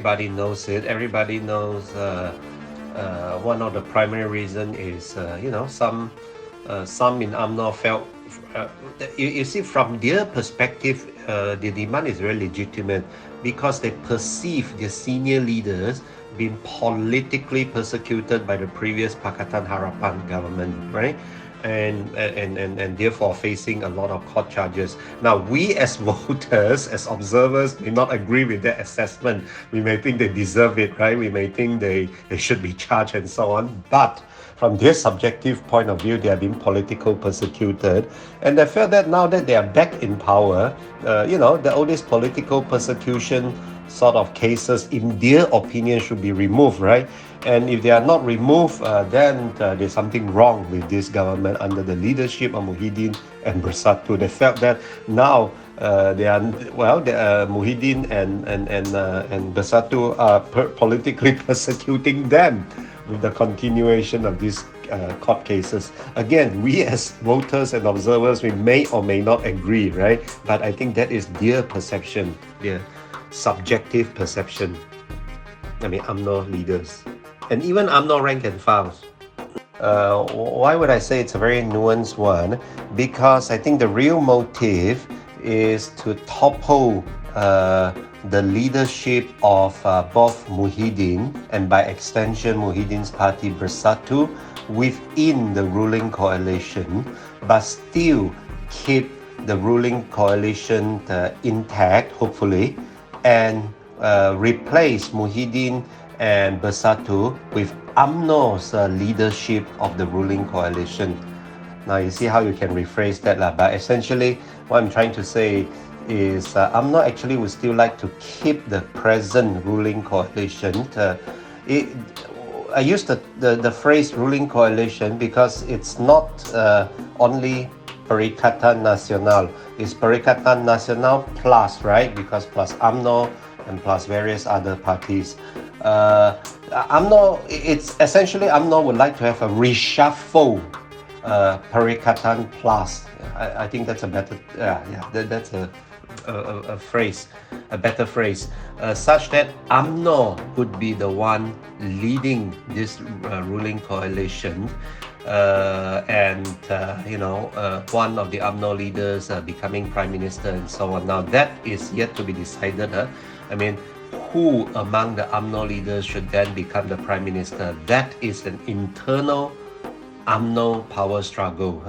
everybody knows it. Everybody knows one of the primary reason is some in UMNO felt you see, from their perspective, the demand is very legitimate because they perceive their senior leaders being politically persecuted by the previous Pakatan Harapan government, right? And therefore facing a lot of court charges. Now, we as voters, as observers, may not agree with that assessment. We may think they deserve it, right? We may think they should be charged and so on. But from their subjective point of view, they are being politically persecuted. And they feel that now that they are back in power, all these political persecution sort of cases, in their opinion, should be removed, right? And if they are not removed, then there's something wrong with this government under the leadership of Muhyiddin and Bersatu. They felt that now Muhyiddin and Bersatu are politically persecuting them with the continuation of these court cases. Again, we as voters and observers, we may or may not agree, right? But I think that is their perception, their subjective perception. I mean, UMNO leaders. And even UMNO rank and files. Why would I say it's a very nuanced one? Because I think the real motive is to topple the leadership of both Muhyiddin and by extension Muhyiddin's party Bersatu within the ruling coalition, but still keep the ruling coalition intact, hopefully, and replace Muhyiddin and Bersatu with UMNO's leadership of the ruling coalition. Now you see how you can rephrase that, but essentially what I'm trying to say is UMNO actually would still like to keep the present ruling coalition. I use the phrase ruling coalition because it's not only Perikatan Nasional. It's Perikatan Nasional plus, right? Because plus UMNO and plus various other parties. UMNO, it's essentially UMNO would like to have a reshuffle Perikatan plus. I think that's a better, that's a phrase, a better phrase, such that UMNO would be the one leading this ruling coalition, and one of the UMNO leaders becoming Prime Minister and so on. Now that is yet to be decided. I mean, who among the UMNO leaders should then become the Prime Minister? That is an internal UMNO power struggle.